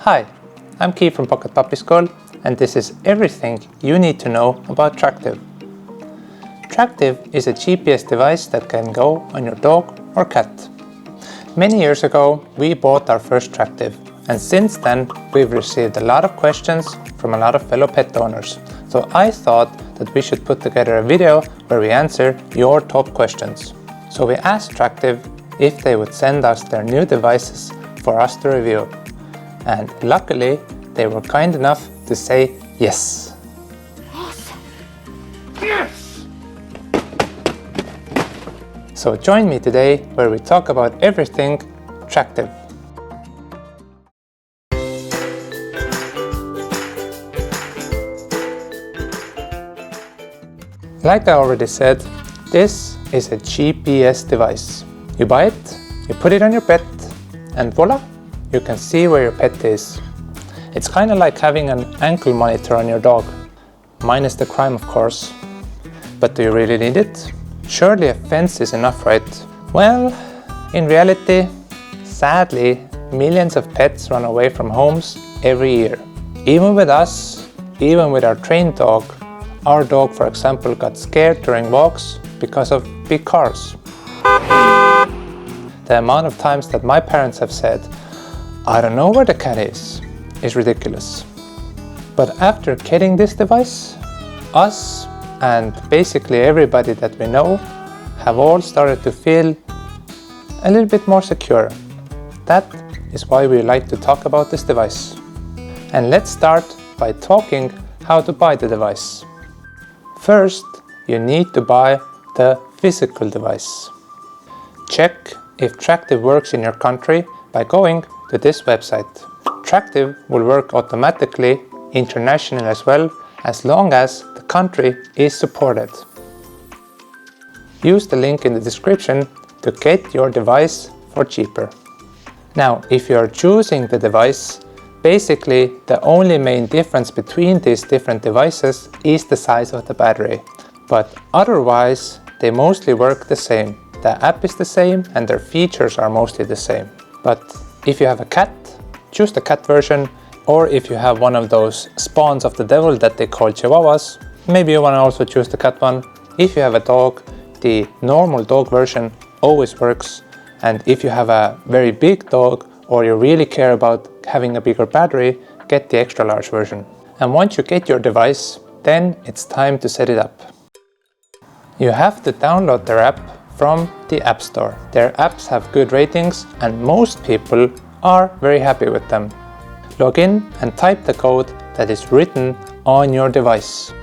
Hi, I'm Keith from Pocket Puppy School, and this is everything you need to know about Tractive. Tractive is a GPS device that can go on your dog or cat. Many years ago, we bought our first Tractive, and since then we've received a lot of questions from a lot of fellow pet owners. So I thought that we should put together a video where we answer your top questions. So we asked Tractive if they would send us their new devices for us to review. And luckily, they were kind enough to say yes. Awesome! Yes! So join me today where we talk about everything Tractive. Like I already said, this is a GPS device. You buy it, you put it on your pet, and voila, you can see where your pet is. It's kind of like having an ankle monitor on your dog, minus the crime of course. But do you really need it? Surely a fence is enough, right? Well, in reality, sadly, millions of pets run away from homes every year. Even with us, even with our trained dog, our dog, for example, got scared during walks because of big cars. The amount of times that my parents have said, "I don't know where the cat is ridiculous. But after getting this device, us and basically everybody that we know have all started to feel a little bit more secure. That is why we like to talk about this device. And let's start by talking how to buy the device. First, you need to buy the physical device. Check if Tractive works in your country by going to this website. Tractive will work automatically internationally as long as the country is supported. Use the link in the description to get your device for cheaper. Now, if you are choosing the device, basically the only main difference between these different devices is the size of the battery. But otherwise, they mostly work the same. The app is the same and their features are mostly the same. But if you have a cat, choose the cat version, or if you have one of those spawns of the devil that they call chihuahuas, maybe you want to also choose the cat one. If you have a dog, the normal dog version always works, and if you have a very big dog or you really care about having a bigger battery, get the extra large version. And once you get your device, then it's time to set it up. You have to download their app from the App Store. Their apps have good ratings and most people are very happy with them. Log in and type the code that is written on your device.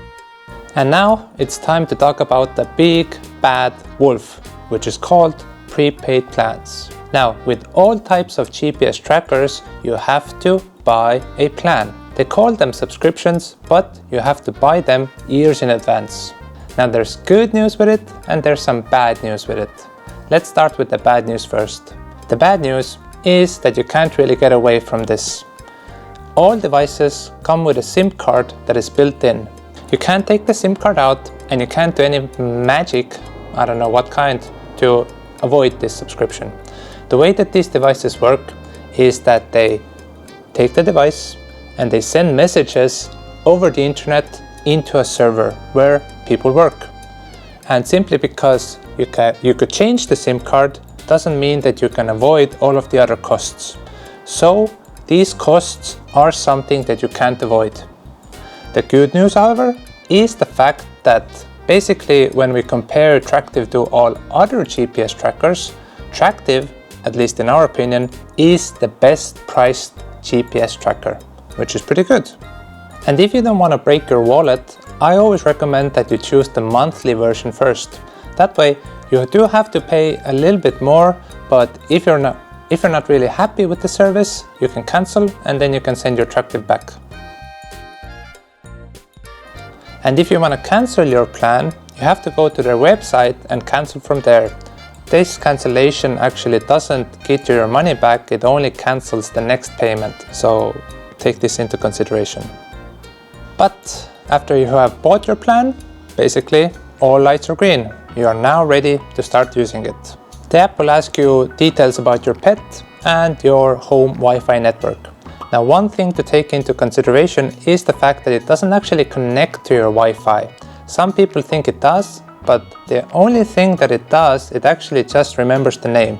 And now it's time to talk about the big bad wolf, which is called prepaid plans. Now, with all types of GPS trackers, you have to buy a plan. They call them subscriptions, but you have to buy them years in advance. Now, there's good news with it and there's some bad news with it. Let's start with the bad news first. The bad news is that you can't really get away from this. All devices come with a SIM card that is built in. You can't take the SIM card out and you can't do any magic, I don't know what kind, to avoid this subscription. The way that these devices work is that they take the device and they send messages over the internet into a server where people work. And simply because you could change the SIM card doesn't mean that you can avoid all of the other costs. So these costs are something that you can't avoid. The good news, however, is the fact that basically when we compare Tractive to all other GPS trackers, Tractive, at least in our opinion, is the best priced GPS tracker, which is pretty good. And if you don't want to break your wallet, I always recommend that you choose the monthly version first. That way you do have to pay a little bit more, but if you're not really happy with the service, you can cancel and then you can send your Tractive back. And if you want to cancel your plan, you have to go to their website and cancel from there. This cancellation actually doesn't get you your money back, it only cancels the next payment. So take this into consideration. But after you have bought your plan, basically all lights are green. You are now ready to start using it. The app will ask you details about your pet and your home Wi-Fi network. Now, one thing to take into consideration is the fact that it doesn't actually connect to your Wi-Fi. Some people think it does, but the only thing that it does, it actually just remembers the name.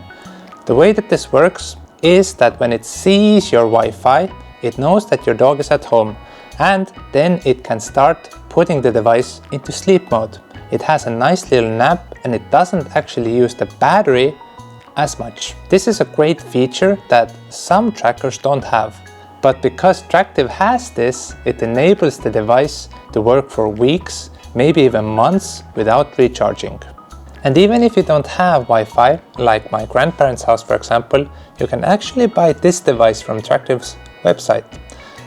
The way that this works is that when it sees your Wi-Fi, it knows that your dog is at home, and then it can start putting the device into sleep mode. It has a nice little nap and it doesn't actually use the battery as much. This is a great feature that some trackers don't have. But because Tractive has this, it enables the device to work for weeks, maybe even months, without recharging. And even if you don't have Wi-Fi, like my grandparents' house for example, you can actually buy this device from Tractive's website.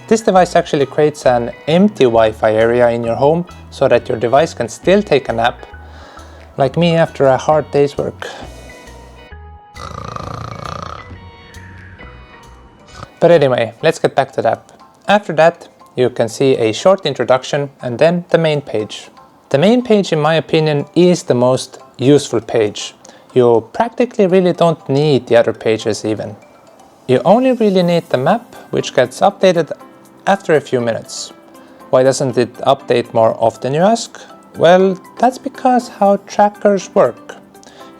This device actually creates an empty Wi-Fi area in your home so that your device can still take a nap, like me after a hard day's work. But anyway, let's get back to the app. After that, you can see a short introduction and then the main page. The main page, in my opinion, is the most useful page. You practically really don't need the other pages even. You only really need the map, which gets updated after a few minutes. Why doesn't it update more often, you ask? Well, that's because how trackers work.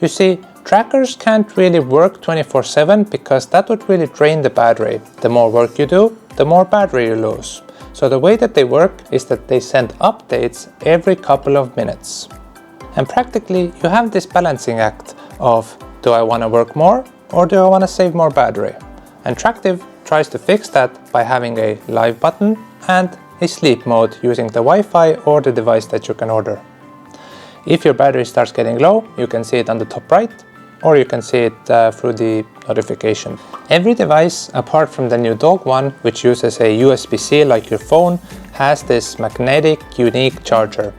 You see, trackers can't really work 24/7 because that would really drain the battery. The more work you do, the more battery you lose. So the way that they work is that they send updates every couple of minutes. And practically you have this balancing act of, do I want to work more or do I want to save more battery? And Tractive tries to fix that by having a live button and a sleep mode using the Wi-Fi or the device that you can order. If your battery starts getting low, you can see it on the top right, or you can see it through the notification. Every device, apart from the new dog one, which uses a USB-C like your phone, has this magnetic, unique charger.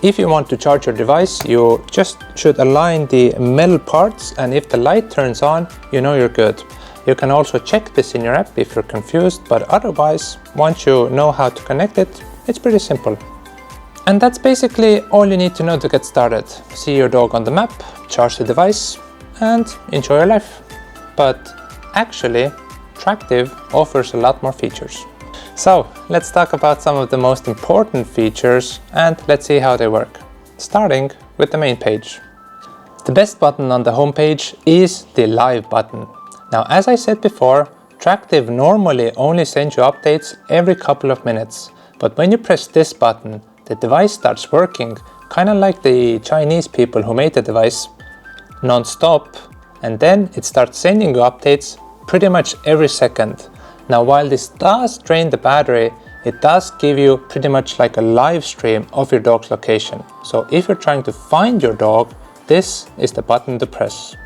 If you want to charge your device, you just should align the metal parts, and if the light turns on, you know you're good. You can also check this in your app if you're confused, but otherwise, once you know how to connect it, it's pretty simple. And that's basically all you need to know to get started. See your dog on the map, charge the device, and enjoy your life. But actually, Tractive offers a lot more features. So let's talk about some of the most important features and let's see how they work. Starting with the main page. The best button on the home page is the live button. Now, as I said before, Tractive normally only sends you updates every couple of minutes. But when you press this button, the device starts working, kind of like the Chinese people who made the device, non-stop, and then it starts sending you updates pretty much every second. Now, while this does drain the battery, it does give you pretty much like a live stream of your dog's location. So if you're trying to find your dog, this is the button to press.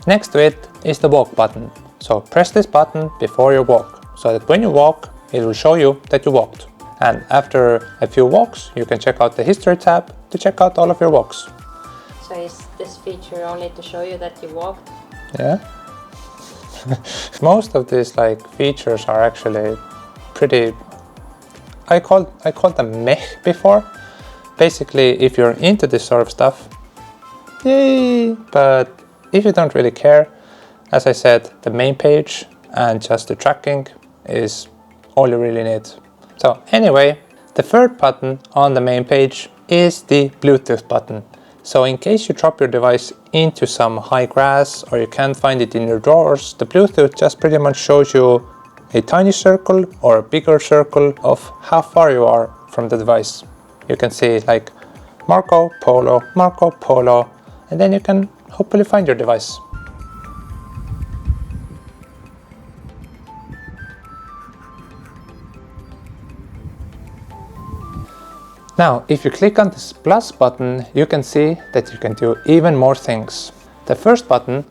Next to it is the walk button. So press this button before your walk, so that when you walk, it will show you that you walked. And after a few walks, you can check out the history tab to check out all of your walks. So is this feature only to show you that you walked? Yeah. Most of these features are actually pretty, I called them meh before. Basically, if you're into this sort of stuff, yay! But if you don't really care, as I said, the main page and just the tracking is all you really need. So anyway, the third button on the main page is the Bluetooth button. So in case you drop your device into some high grass or you can't find it in your drawers, the Bluetooth just pretty much shows you a tiny circle or a bigger circle of how far you are from the device. You can see like Marco Polo, and then you can hopefully find your device. Now, if you click on this plus button, you can see that you can do even more things. The first button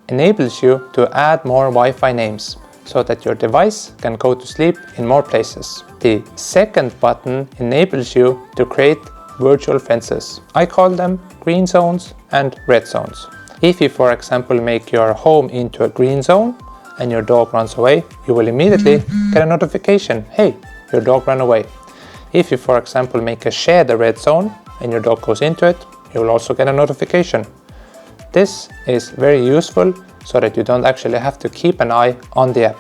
enables you to add more Wi-Fi names so that your device can go to sleep in more places. The second button enables you to create virtual fences. I call them green zones and red zones. If you, for example, make your home into a green zone and your dog runs away, you will immediately get a notification, hey, your dog ran away. If you, for example, make a shed a red zone and your dog goes into it, you will also get a notification. This is very useful so that you don't actually have to keep an eye on the app.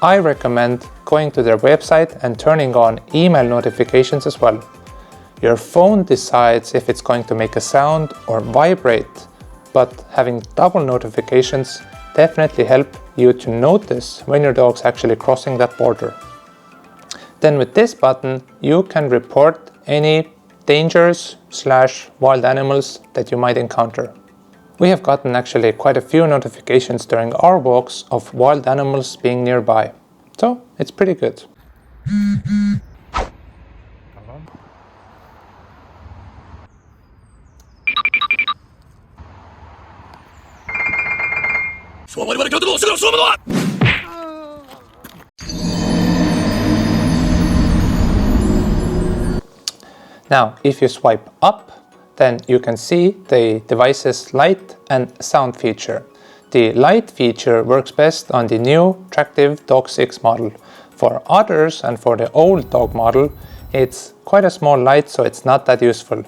I recommend going to their website and turning on email notifications as well. Your phone decides if it's going to make a sound or vibrate, but having double notifications definitely help you to notice when your dog's actually crossing that border. Then with this button, you can report any dangers / wild animals that you might encounter. We have gotten actually quite a few notifications during our walks of wild animals being nearby, so it's pretty good. Now, if you swipe up, then you can see the device's light and sound feature. The light feature works best on the new Tractive DOG 6 model. For others and for the old dog model, it's quite a small light, so it's not that useful.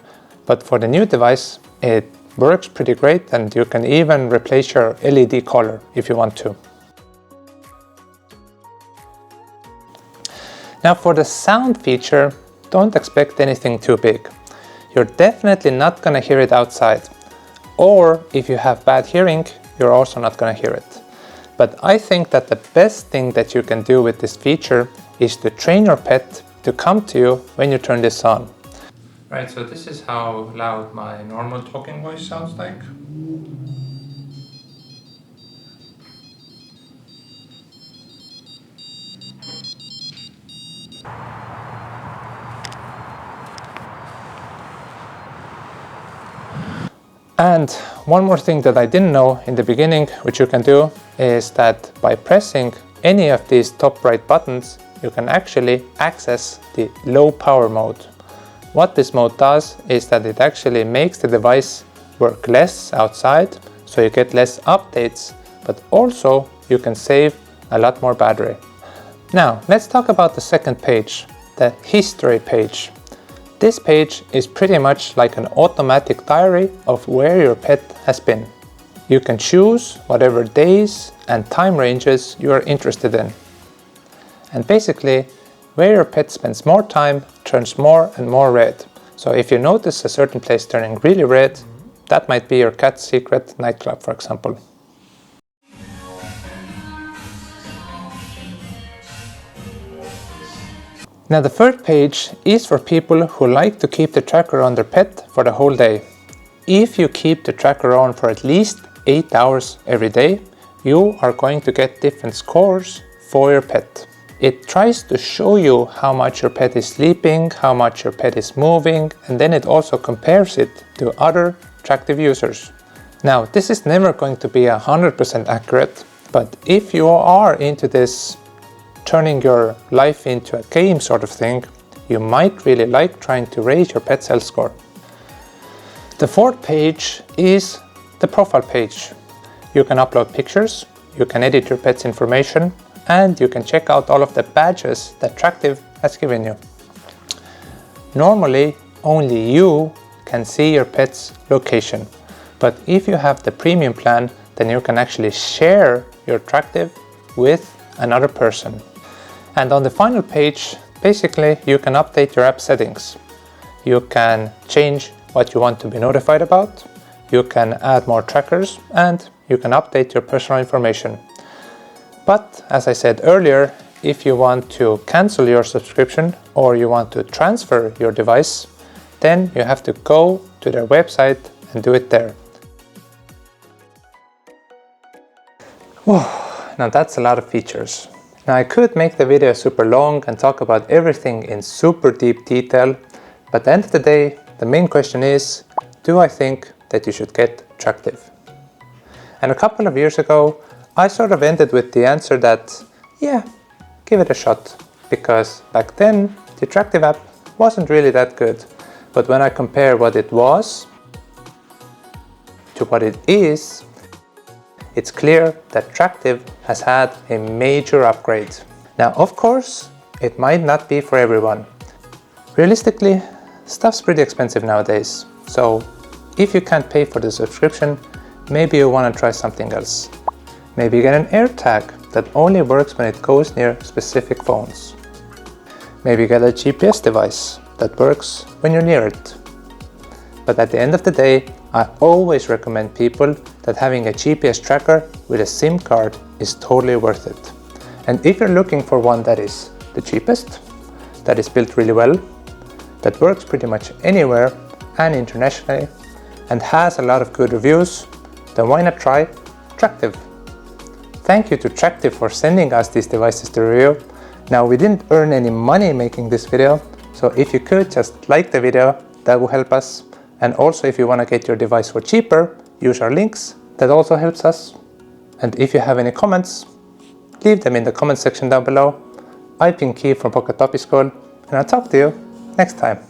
But for the new device, it works pretty great, and you can even replace your LED color if you want to. Now for the sound feature, don't expect anything too big. You're definitely not going to hear it outside. Or if you have bad hearing, you're also not going to hear it. But I think that the best thing that you can do with this feature is to train your pet to come to you when you turn this on. Right, so this is how loud my normal talking voice sounds like. And one more thing that I didn't know in the beginning, which you can do, is that by pressing any of these top right buttons, you can actually access the low power mode. What this mode does is that it actually makes the device work less outside, so you get less updates, but also you can save a lot more battery. Now, let's talk about the second page, the history page. This page is pretty much like an automatic diary of where your pet has been. You can choose whatever days and time ranges you are interested in. And basically, where your pet spends more time turns more and more red. So if you notice a certain place turning really red, that might be your cat's secret nightclub, for example. Now the third page is for people who like to keep the tracker on their pet for the whole day. If you keep the tracker on for at least 8 hours every day, you are going to get different scores for your pet. It tries to show you how much your pet is sleeping, how much your pet is moving, and then it also compares it to other Tractive users. Now, this is never going to be 100% accurate, but if you are into this turning your life into a game sort of thing, you might really like trying to raise your pet's health score. The fourth page is the profile page. You can upload pictures, you can edit your pet's information, and you can check out all of the badges that Tractive has given you. Normally, only you can see your pet's location, but if you have the premium plan, then you can actually share your Tractive with another person. And on the final page, basically, you can update your app settings. You can change what you want to be notified about, you can add more trackers, and you can update your personal information. But as I said earlier, if you want to cancel your subscription or you want to transfer your device, then you have to go to their website and do it there. Whoa, now that's a lot of features. Now I could make the video super long and talk about everything in super deep detail, but at the end of the day, the main question is, do I think that you should get Tractive? And a couple of years ago, I sort of ended with the answer that, yeah, give it a shot, because back then the Tractive app wasn't really that good. But when I compare what it was to what it is, it's clear that Tractive has had a major upgrade. Now, of course, it might not be for everyone. Realistically, stuff's pretty expensive nowadays. So if you can't pay for the subscription, maybe you want to try something else. Maybe get an AirTag, that only works when it goes near specific phones. Maybe get a GPS device that works when you're near it. But at the end of the day, I always recommend people that having a GPS tracker with a SIM card is totally worth it. And if you're looking for one that is the cheapest, that is built really well, that works pretty much anywhere and internationally, and has a lot of good reviews, then why not try Tractive? Thank you to Tractive for sending us these devices to review. Now, we didn't earn any money making this video, so if you could just like the video, that will help us. And also, if you want to get your device for cheaper, use our links, that also helps us. And if you have any comments, leave them in the comment section down below. I've been Keith from Pocket Puppy School, and I'll talk to you next time.